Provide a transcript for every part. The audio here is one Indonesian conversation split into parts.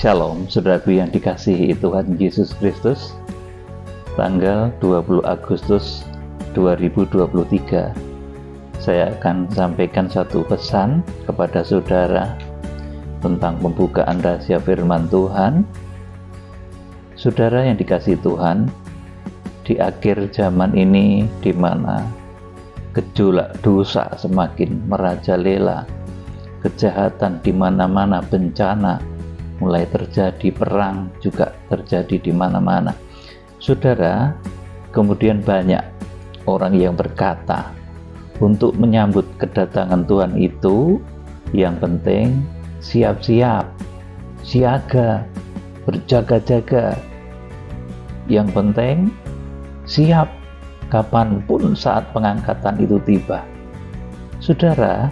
Shalom, saudaraku yang dikasihi Tuhan Yesus Kristus. Tanggal 20 Agustus 2023, saya akan sampaikan satu pesan kepada saudara tentang pembukaan rahasia firman Tuhan. Saudara yang dikasihi Tuhan, di akhir zaman ini di mana gejolak dosa semakin merajalela, kejahatan di mana-mana, bencana mulai terjadi, perang juga terjadi di mana-mana. Saudara, kemudian banyak orang yang berkata, untuk menyambut kedatangan Tuhan itu yang penting siap-siap, siaga, berjaga-jaga. Yang penting siap kapanpun saat pengangkatan itu tiba. Saudara,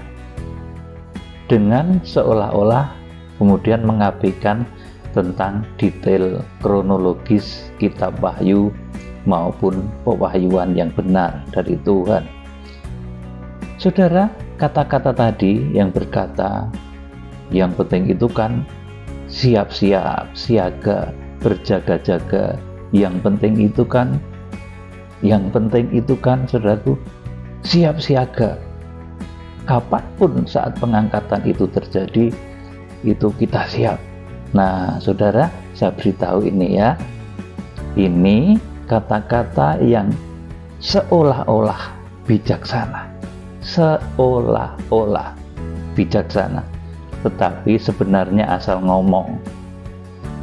dengan seolah-olah kemudian mengabaikan tentang detail kronologis kitab Wahyu maupun pewahyuan yang benar dari Tuhan. Saudara, kata-kata tadi yang berkata yang penting itu kan siap-siap, siaga, berjaga-jaga. Yang penting itu kan saudaraku, siap siaga. Kapanpun saat pengangkatan itu terjadi, itu kita siap. Nah, saudara, saya beritahu ini ya. Ini kata-kata yang seolah-olah bijaksana. Seolah-olah bijaksana. Tetapi sebenarnya asal ngomong.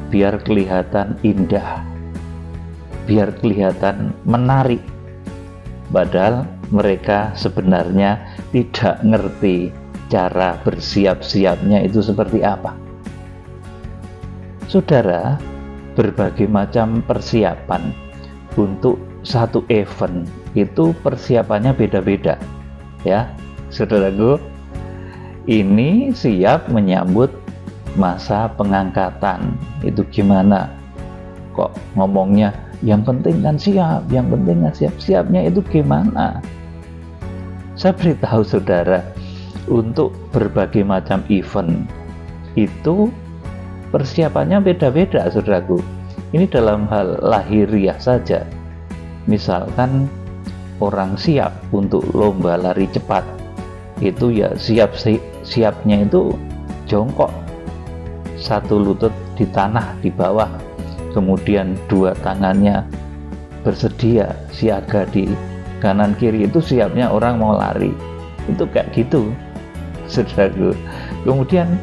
Biar kelihatan indah. Biar kelihatan menarik. Padahal mereka sebenarnya tidak ngerti cara bersiap-siapnya itu seperti apa. Saudara, berbagai macam persiapan untuk satu event itu persiapannya beda-beda ya. Saudaraku, ini siap menyambut masa pengangkatan. Itu gimana? Kok ngomongnya yang penting kan siap, yang penting kan siap. Siapnya itu gimana? Saya beritahu saudara, untuk berbagai macam event itu persiapannya beda-beda, saudaraku. Ini dalam hal lahiriah saja. Misalkan orang siap untuk lomba lari cepat, itu ya siapnya itu jongkok, satu lutut di tanah di bawah, kemudian dua tangannya bersedia siaga di kanan kiri. Itu siapnya orang mau lari, itu kayak gitu, saudaraku. Kemudian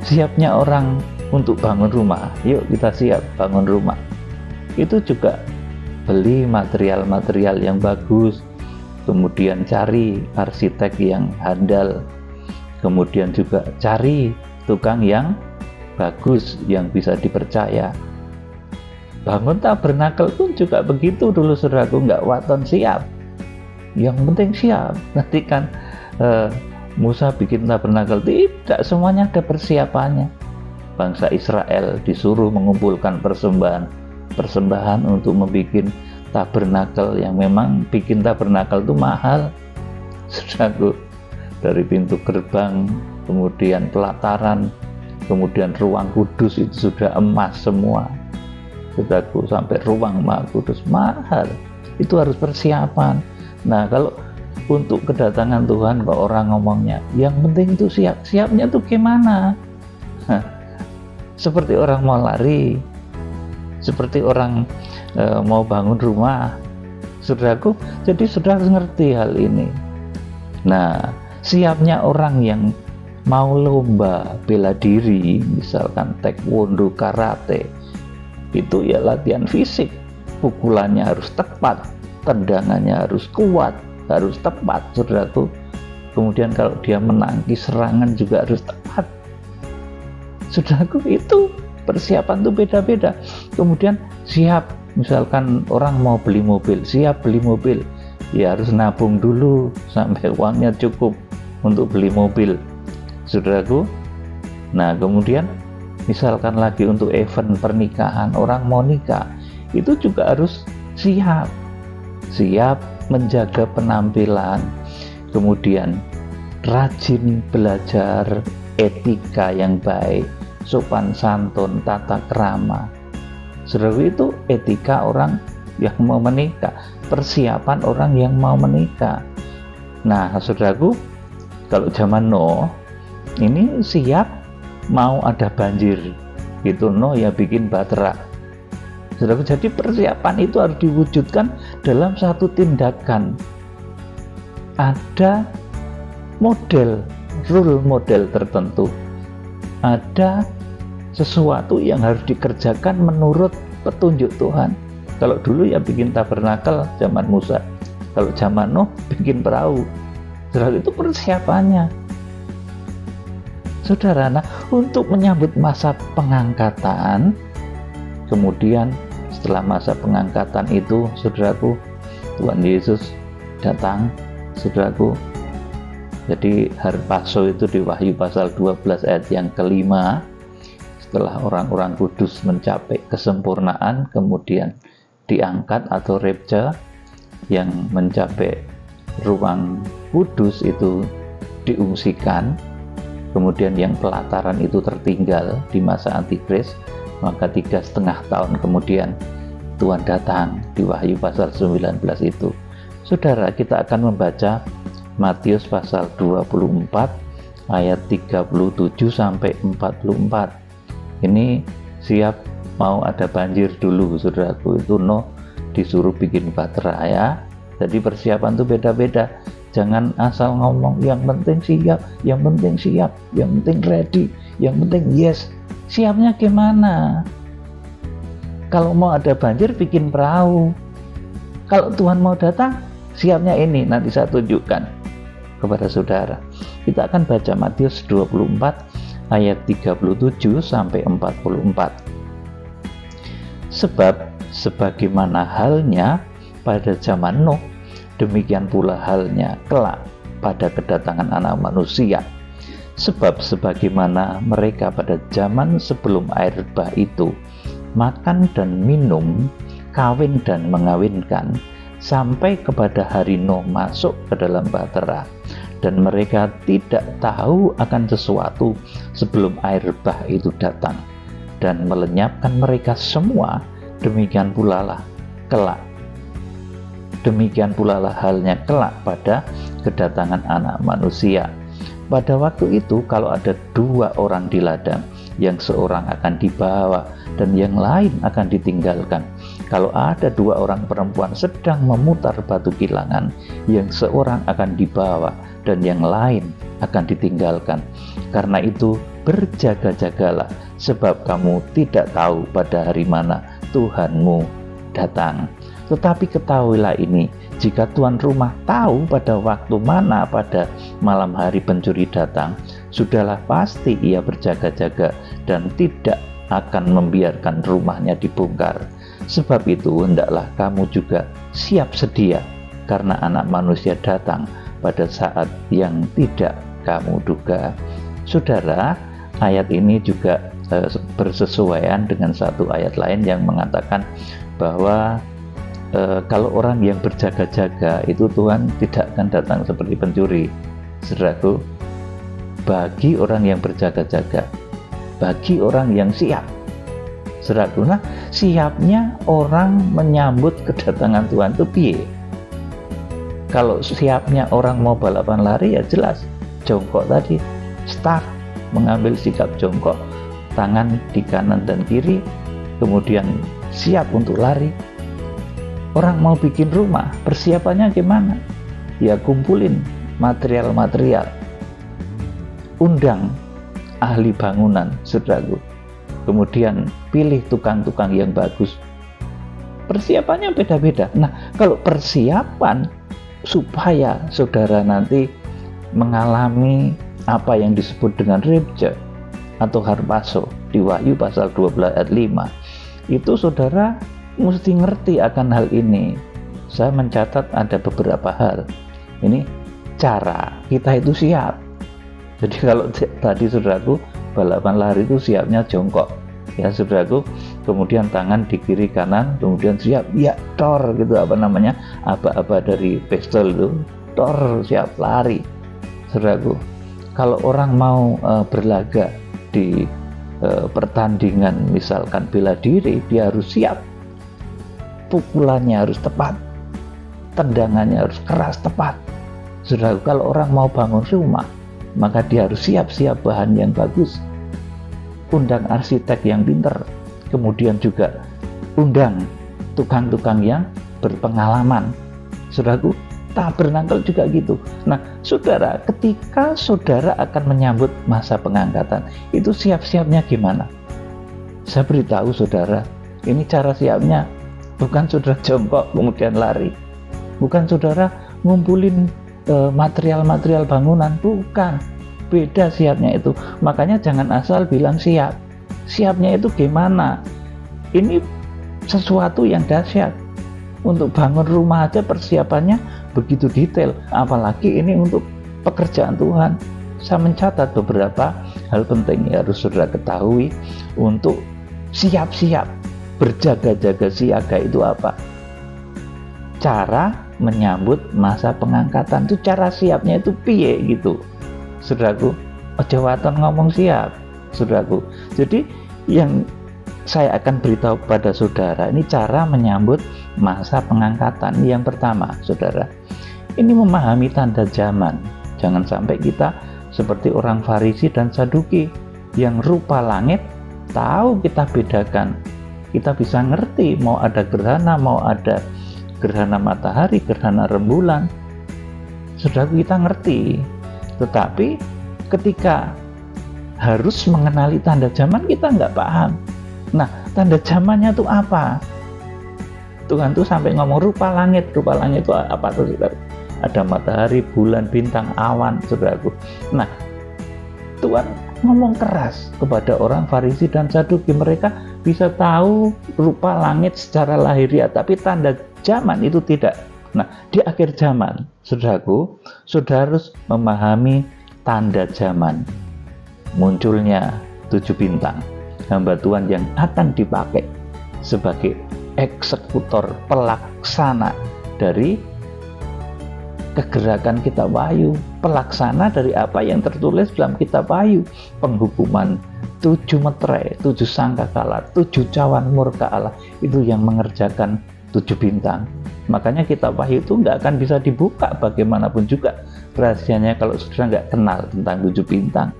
siapnya orang untuk bangun rumah, yuk kita siap bangun rumah. Itu juga beli material-material yang bagus, kemudian cari arsitek yang handal, kemudian juga cari tukang yang bagus, yang bisa dipercaya. Bangun tabernakel pun juga begitu dulu, saudaraku, nggak waton siap, yang penting siap. Nanti kan Musa bikin tabernakel, tidak semuanya ada persiapannya. Bangsa Israel disuruh mengumpulkan persembahan untuk membuat tabernakel, yang memang bikin tabernakel itu mahal, saudaraku. Dari pintu gerbang, kemudian pelataran, kemudian ruang kudus itu sudah emas semua, saudaraku, sampai ruang Maha Kudus mahal. Itu harus persiapan. Nah, kalau untuk kedatangan Tuhan kok orang ngomongnya yang penting itu siap. Siapnya tuh gimana? Seperti orang mau lari, seperti orang mau bangun rumah, saudaraku. Jadi saudara harus ngerti hal ini. Nah, siapnya orang yang mau lomba bela diri, misalkan taekwondo, karate, itu ya latihan fisik, pukulannya harus tepat, tendangannya harus kuat, harus tepat, saudaraku. Kemudian kalau dia menangkis serangan juga harus tepat, saudaraku. Itu persiapan tuh beda-beda. Kemudian siap, misalkan orang mau beli mobil, siap beli mobil, ya harus nabung dulu sampai uangnya cukup untuk beli mobil, saudaraku. Nah, kemudian misalkan lagi untuk event pernikahan, orang mau nikah, itu juga harus siap menjaga penampilan, kemudian rajin belajar etika yang baik, sopan santun, tata krama. Saudaraku, itu etika orang yang mau menikah, persiapan orang yang mau menikah. Nah, saudaraku, kalau zaman Nuh ini siap mau ada banjir, itu Nuh ya bikin bahtera. Saudaraku, jadi persiapan itu harus diwujudkan dalam satu tindakan. Ada model, role model tertentu, ada sesuatu yang harus dikerjakan menurut petunjuk Tuhan. Kalau dulu ya bikin tabernakel zaman Musa, kalau zaman Nuh bikin perahu. Saudara, itu persiapannya. Saudara, nah, untuk menyambut masa pengangkatan, kemudian setelah masa pengangkatan itu, saudaraku, Tuhan Yesus datang, saudaraku. Jadi harpazo itu di Wahyu pasal 12 ayat yang kelima, setelah orang-orang kudus mencapai kesempurnaan, kemudian diangkat atau rapture, yang mencapai ruang kudus itu diungsikan, kemudian yang pelataran itu tertinggal di masa antikris, maka 3,5 tahun kemudian Tuhan datang di Wahyu pasal 19 itu. Saudara, kita akan membaca Matius pasal 24 ayat 37 sampai 44. Ini siap mau ada banjir dulu, saudaraku. Itu Nuh disuruh bikin bahtera ya. Jadi persiapan itu beda-beda. Jangan asal ngomong yang penting siap, yang penting siap, yang penting ready, yang penting yes. Siapnya gimana? Kalau mau ada banjir bikin perahu. Kalau Tuhan mau datang, siapnya ini. Nanti saya tunjukkan kepada saudara. Kita akan baca Matius 24 ayat 37 sampai 44. Sebab sebagaimana halnya pada zaman Nuh, demikian pula halnya kelak pada kedatangan Anak Manusia. Sebab sebagaimana mereka pada zaman sebelum air bah itu makan dan minum, kawin dan mengawinkan, sampai kepada hari Nuh masuk ke dalam bahtera, dan mereka tidak tahu akan sesuatu sebelum air bah itu datang dan melenyapkan mereka semua. Demikian pula lah kelak. Demikian pula lah halnya kelak pada kedatangan Anak Manusia. Pada waktu itu, kalau ada 2 orang di ladang, yang seorang akan dibawa dan yang lain akan ditinggalkan. Kalau ada 2 orang perempuan sedang memutar batu kilangan, yang seorang akan dibawa dan yang lain akan ditinggalkan. Karena itu berjaga-jagalah, sebab kamu tidak tahu pada hari mana Tuhanmu datang. Tetapi ketahuilah ini, jika tuan rumah tahu pada waktu mana pada malam hari pencuri datang, sudahlah pasti ia berjaga-jaga dan tidak akan membiarkan rumahnya dibongkar. Sebab itu hendaklah kamu juga siap sedia, karena Anak Manusia datang pada saat yang tidak kamu duga. Saudara, ayat ini juga bersesuaian dengan satu ayat lain yang mengatakan bahwa kalau orang yang berjaga-jaga itu Tuhan tidak akan datang seperti pencuri. Saudaraku, bagi orang yang berjaga-jaga, bagi orang yang siap, saudaraku, nah siapnya orang menyambut kedatangan Tuhan itu piye? Kalau siapnya orang mau balapan lari ya jelas jongkok tadi, start, mengambil sikap jongkok, tangan di kanan dan kiri, kemudian siap untuk lari. Orang mau bikin rumah, persiapannya gimana? Ya kumpulin material-material, undang ahli bangunan, saudaraku, kemudian pilih tukang-tukang yang bagus. Persiapannya beda-beda. Nah, kalau persiapan supaya saudara nanti mengalami apa yang disebut dengan rapture atau harpazo di Wahyu pasal 12 ayat 5, itu saudara mesti ngerti akan hal ini. Saya mencatat ada beberapa hal. Ini cara kita itu siap. Jadi kalau tadi saudaraku balapan lari itu siapnya jongkok, ya saudaraku, kemudian tangan di kiri kanan, kemudian siap, ya tor gitu, apa namanya, aba-aba dari pistol itu, tor, siap lari. Saudaraku, kalau orang mau berlaga di pertandingan misalkan bela diri, dia harus siap, pukulannya harus tepat, tendangannya harus keras tepat. Saudara, kalau orang mau bangun rumah, maka dia harus siap bahan yang bagus, undang arsitek yang pinter, kemudian juga undang tukang-tukang yang berpengalaman. Saudaraku, tabernakel juga gitu. Nah, saudara, ketika saudara akan menyambut masa pengangkatan, itu siap-siapnya gimana? Saya beritahu saudara, ini cara siapnya bukan saudara jongkok kemudian lari, bukan saudara ngumpulin material-material bangunan, bukan. Beda siapnya itu. Makanya jangan asal bilang siap. Siapnya itu gimana? Ini sesuatu yang dahsyat. Untuk bangun rumah aja persiapannya begitu detail, apalagi ini untuk pekerjaan Tuhan. Saya mencatat beberapa hal penting yang harus saudara ketahui untuk siap-siap, berjaga-jaga siaga. Itu apa? Cara menyambut masa pengangkatan itu, cara siapnya itu piye gitu, saudaraku. Aja waton ngomong siap, saudaraku. Jadi yang saya akan beritahu kepada saudara, ini cara menyambut masa pengangkatan. Yang pertama, saudara, ini memahami tanda zaman. Jangan sampai kita seperti orang Farisi dan Saduki yang rupa langit tahu kita bedakan. Kita bisa ngerti mau ada gerhana, mau ada gerhana matahari, gerhana rembulan. Saudara, kita ngerti. Tetapi ketika harus mengenali tanda zaman, kita nggak paham. Nah, tanda zamannya itu apa? Tuhan tuh sampai ngomong rupa langit. Rupa langit itu apa tuh, saudara? Ada matahari, bulan, bintang, awan, saudaraku. Nah, Tuhan ngomong keras kepada orang Farisi dan Saduki. Mereka bisa tahu rupa langit secara lahiriah, tapi tanda zaman itu tidak. Nah, di akhir zaman, saudaraku, saudara harus memahami tanda zaman. Munculnya 7 bintang, hamba Tuhan yang akan dipakai sebagai eksekutor, pelaksana dari kegerakan kitab Wahyu, pelaksana dari apa yang tertulis dalam kitab Wahyu, penghukuman 7 meterai, 7 sangkakala, 7 cawan murka Allah, itu yang mengerjakan 7 bintang. Makanya kitab Wahyu itu nggak akan bisa dibuka bagaimanapun juga rahasianya kalau saudara nggak kenal tentang 7 bintang.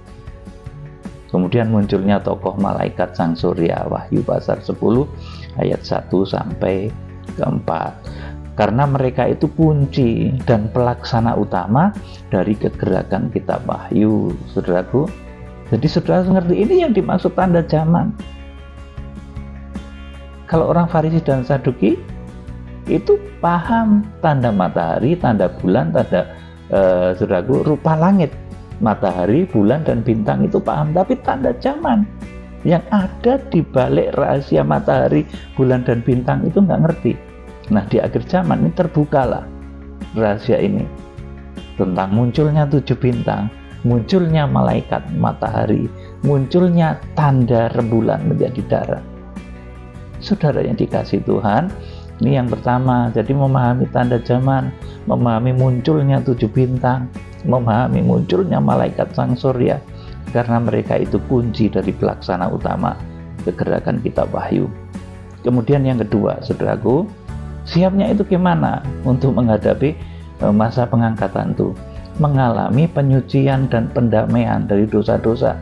Kemudian munculnya tokoh malaikat sang surya, Wahyu pasal 10 ayat 1 sampai 4. Karena mereka itu kunci dan pelaksana utama dari kegerakan kitab Wahyu, saudaraku. Jadi saudara ngerti, ini yang dimaksud tanda zaman. Kalau orang Farisi dan Saduki itu paham tanda matahari, tanda bulan, tanda saudaraku, rupa langit. Matahari, bulan, dan bintang itu paham, tapi tanda zaman yang ada di balik rahasia matahari, bulan, dan bintang itu nggak ngerti. Nah, di akhir zaman ini terbukalah rahasia ini tentang munculnya 7 bintang, munculnya malaikat matahari, munculnya tanda rembulan menjadi darah. Saudara yang dikasih Tuhan, ini yang pertama. Jadi memahami tanda zaman, memahami munculnya 7 bintang, memahami munculnya malaikat sang surya, karena mereka itu kunci dari pelaksana utama kegerakan kitab Wahyu. Kemudian yang kedua, saudaraku, siapnya itu gimana untuk menghadapi masa pengangkatan itu? Mengalami penyucian dan pendamaian dari dosa-dosa.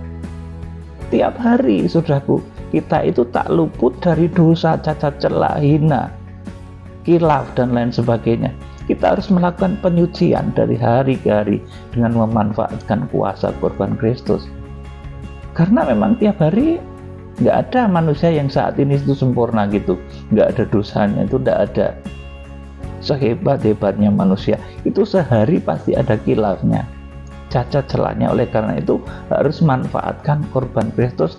Tiap hari, saudaraku, kita itu tak luput dari dosa, cacat, celah, hina, khilaf, dan lain sebagainya. Kita harus melakukan penyucian dari hari ke hari dengan memanfaatkan kuasa korban Kristus. Karena memang tiap hari nggak ada manusia yang saat ini itu sempurna gitu, nggak ada dosanya, itu nggak ada. Sehebat-hebatnya manusia itu sehari pasti ada khilafnya, cacat celahnya. Oleh karena itu harus manfaatkan korban Kristus,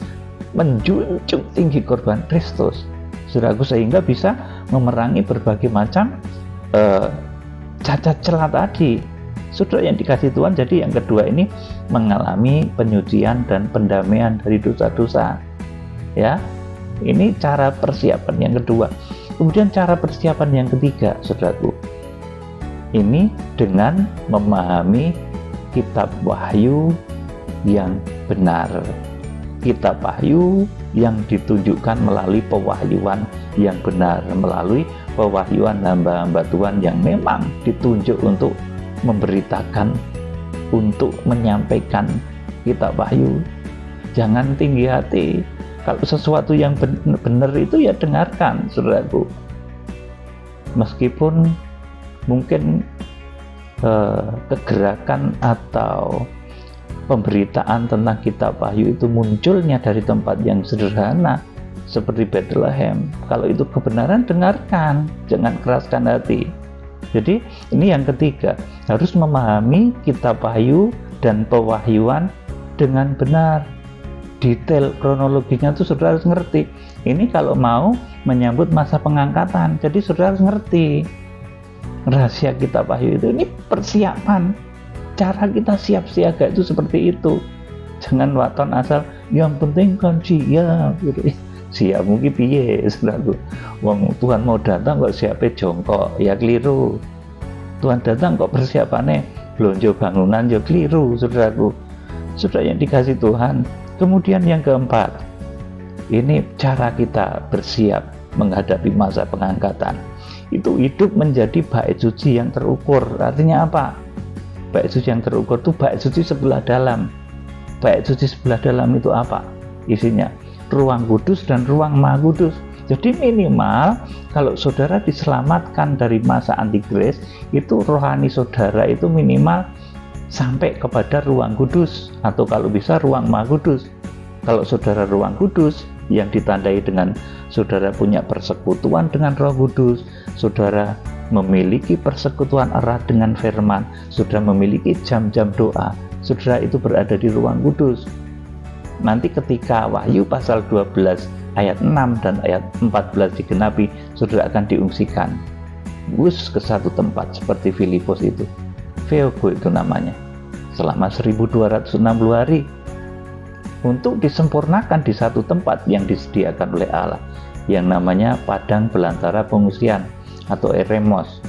menjunjung tinggi korban Kristus, saudaraku, sehingga bisa memerangi berbagai macam cacat celah tadi. Saudara yang dikasih Tuhan, jadi yang kedua ini mengalami penyucian dan pendamaian dari dosa-dosa. Ya, ini cara persiapan yang kedua. Kemudian cara persiapan yang ketiga, saudaraku, ini dengan memahami kitab Wahyu yang benar. kitab wahyu yang ditunjukkan melalui pewahyuan yang benar, melalui pewahyuan hamba-hamba Tuhan yang memang ditunjuk untuk memberitakan, untuk menyampaikan kitab wahyu. Jangan tinggi hati. Kalau sesuatu yang benar itu ya dengarkan, saudaraku. Meskipun mungkin kegerakan atau pemberitaan tentang kitab wahyu itu munculnya dari tempat yang sederhana seperti Bethlehem. Kalau itu kebenaran, dengarkan, jangan keraskan hati. Jadi ini yang ketiga, harus memahami kitab wahyu dan pewahyuan dengan benar. Detail kronologinya itu saudara harus ngerti. Ini kalau mau menyambut masa pengangkatan, jadi saudara harus ngerti rahasia kitab wahyu itu. Ini persiapan, cara kita siap siaga itu seperti itu. Jangan waton asal yang penting kan siap gitu. Siap mungkin piye saudaraku. Wong Tuhan mau datang kok siapnya jongkok, ya keliru. Tuhan datang kok persiapannya belanja bangunan, ya keliru saudaraku. Saudara yang dikasih Tuhan. Kemudian yang keempat, ini cara kita bersiap menghadapi masa pengangkatan. Itu hidup menjadi bait suci yang terukur. Artinya apa? Bait suci yang terukur itu bait suci sebelah dalam. Bait suci sebelah dalam itu apa? Isinya ruang kudus dan ruang maha kudus. Jadi minimal kalau saudara diselamatkan dari masa antikris, itu rohani saudara itu minimal sampai kepada ruang kudus, atau kalau bisa ruang maha kudus. Kalau saudara ruang kudus yang ditandai dengan saudara punya persekutuan dengan Roh Kudus, saudara memiliki persekutuan erat dengan firman, saudara memiliki jam-jam doa, saudara itu berada di ruang kudus. Nanti ketika Wahyu pasal 12 ayat 6 dan ayat 14 digenapi, saudara akan diungsikan ke satu tempat seperti Filipus itu. Theogo itu namanya, selama 1260 hari untuk disempurnakan di satu tempat yang disediakan oleh Allah yang namanya padang belantara pengungsian atau eremos.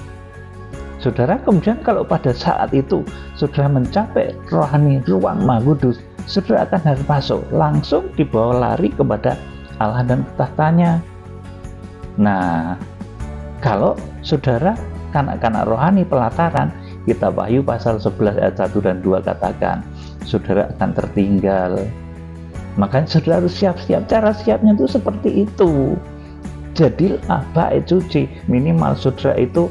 Saudara, kemudian kalau pada saat itu saudara mencapai rohani ruang maha kudus, saudara akan harpaso, langsung dibawa lari kepada Allah dan tahtanya. Nah, kalau saudara kanak-kanak rohani pelataran, kitab Wahyu pasal 11 ayat 1 dan 2 katakan, saudara akan tertinggal. Makanya saudara harus siap-siap. Cara siapnya itu seperti itu. Jadilah bait suci. Minimal saudara itu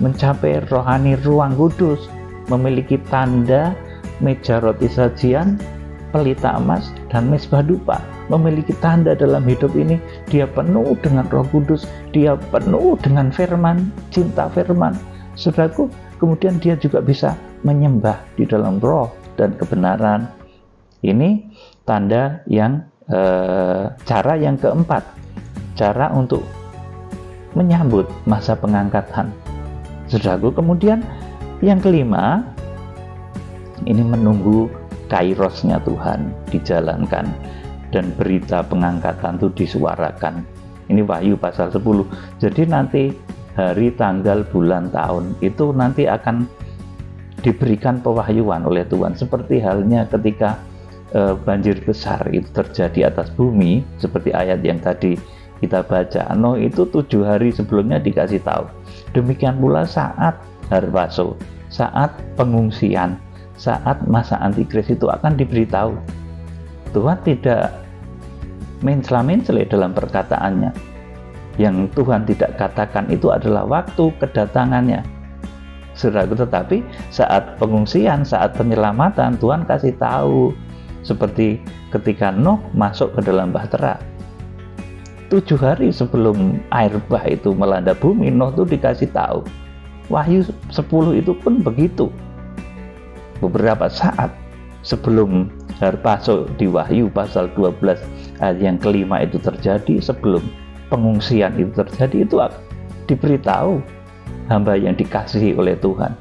mencapai rohani ruang kudus, memiliki tanda meja roti sajian, pelita emas, dan mezbah dupa. Memiliki tanda dalam hidup ini, dia penuh dengan Roh Kudus, dia penuh dengan firman, cinta firman. Saudaraku, kemudian dia juga bisa menyembah di dalam roh dan kebenaran. Ini tanda yang cara yang keempat, cara untuk menyambut masa pengangkatan. Saudaraku, kemudian yang kelima, ini menunggu kairosnya Tuhan dijalankan dan berita pengangkatan itu disuarakan. Ini Wahyu pasal 10. Jadi nanti hari, tanggal, bulan, tahun itu nanti akan diberikan pewahyuan oleh Tuhan, seperti halnya ketika banjir besar itu terjadi atas bumi, seperti ayat yang tadi kita baca. Noh itu 7 hari sebelumnya dikasih tahu. Demikian pula saat harpaso, saat pengungsian, saat masa antikris itu akan diberitahu. Tuhan tidak mencela-mencela dalam perkataannya. Yang Tuhan tidak katakan itu adalah waktu kedatangannya. Saudaraku, tetapi saat pengungsian, saat penyelamatan, Tuhan kasih tahu. Seperti ketika Nuh masuk ke dalam bahtera, 7 hari sebelum air bah itu melanda bumi, Nuh itu dikasih tahu. Wahyu 10 itu pun begitu. Beberapa saat sebelum harpaso di Wahyu pasal 12 ayat yang kelima itu terjadi, sebelum pengungsian itu terjadi, itu diberitahu hamba yang dikasihi oleh Tuhan.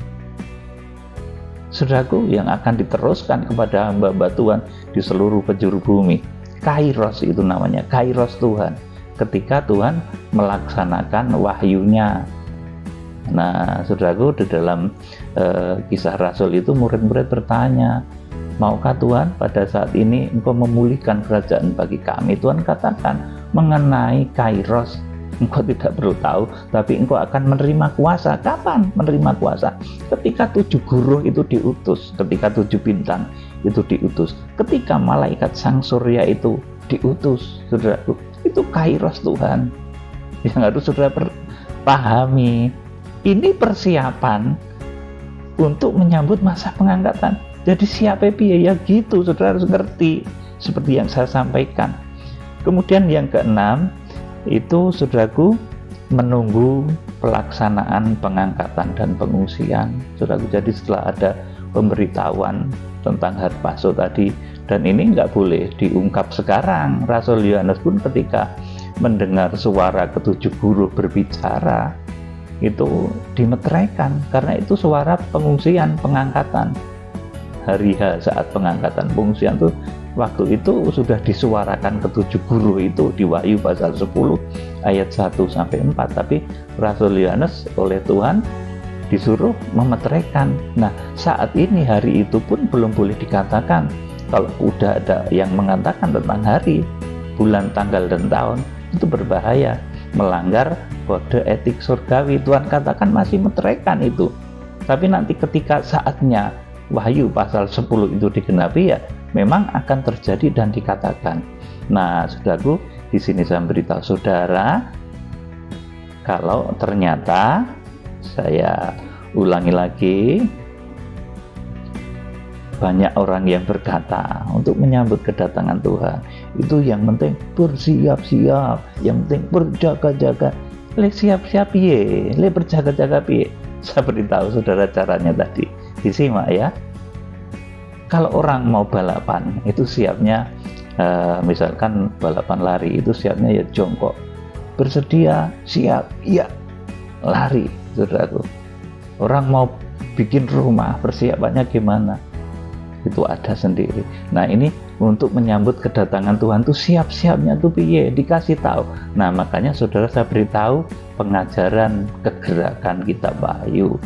Saudaraku, yang akan diteruskan kepada hamba-hamba Tuhan di seluruh penjuru bumi. Kairos itu namanya, kairos Tuhan. Ketika Tuhan melaksanakan wahyunya. Nah, saudaraku, di dalam kisah Rasul itu murid-murid bertanya, Maukah Tuhan pada saat ini Engkau memulihkan kerajaan bagi kami? Tuhan katakan mengenai Kairos, Engkau tidak perlu tahu, tapi Engkau akan menerima kuasa. Kapan menerima kuasa? Ketika 7 guru itu diutus, ketika 7 bintang itu diutus, ketika malaikat sang surya itu diutus, saudaraku. Itu Kairos Tuhan yang harus saudara pahami. Ini persiapan untuk menyambut masa pengangkatan. Jadi siapa piye ya gitu, saudara harus ngerti seperti yang saya sampaikan. Kemudian yang keenam itu, saudaraku, menunggu pelaksanaan pengangkatan dan pengungsian, saudaraku. Jadi setelah ada pemberitahuan tentang Harpazo tadi, dan ini nggak boleh diungkap sekarang. Rasul Yohanes pun ketika mendengar suara ketujuh guru berbicara itu dimeteraikan, karena itu suara pengungsian, pengangkatan. Hari H saat pengangkatan pengungsian itu, waktu itu sudah disuarakan ketujuh guru itu di Wahyu pasal 10 ayat 1-4, tapi Rasul Yohanes oleh Tuhan disuruh memeteraikan. Nah, saat ini hari itu pun belum boleh dikatakan. Kalau udah ada yang mengatakan tentang hari, bulan, tanggal, dan tahun, itu berbahaya, melanggar kode etik surgawi. Tuhan katakan masih meteraikan itu. Tapi nanti ketika saatnya Wahyu pasal 10 itu digenapi, ya memang akan terjadi dan dikatakan. Nah, saudaraku, di sini saya beritahu saudara, kalau ternyata, saya ulangi lagi, banyak orang yang berkata untuk menyambut kedatangan Tuhan itu yang penting bersiap-siap, yang penting berjaga-jaga. Siap-siap piye, berjaga-jaga piye? Saya beritahu saudara caranya tadi, disimak ya. Kalau orang mau balapan itu siapnya, misalkan balapan lari itu siapnya ya jongkok, bersedia, siap, ya lari, saudaraku. Orang mau bikin rumah, persiapannya gimana? Itu ada sendiri. Nah, ini untuk menyambut kedatangan Tuhan tuh siap-siapnya tuh piye, dikasih tahu. Nah, makanya saudara saya beritahu pengajaran kegerakan kitab Wahyu.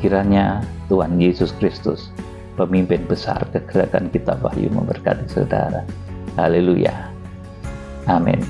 Kiranya Tuhan Yesus Kristus, pemimpin besar kegerakan kitab Wahyu, memberkati saudara. Haleluya. Amin.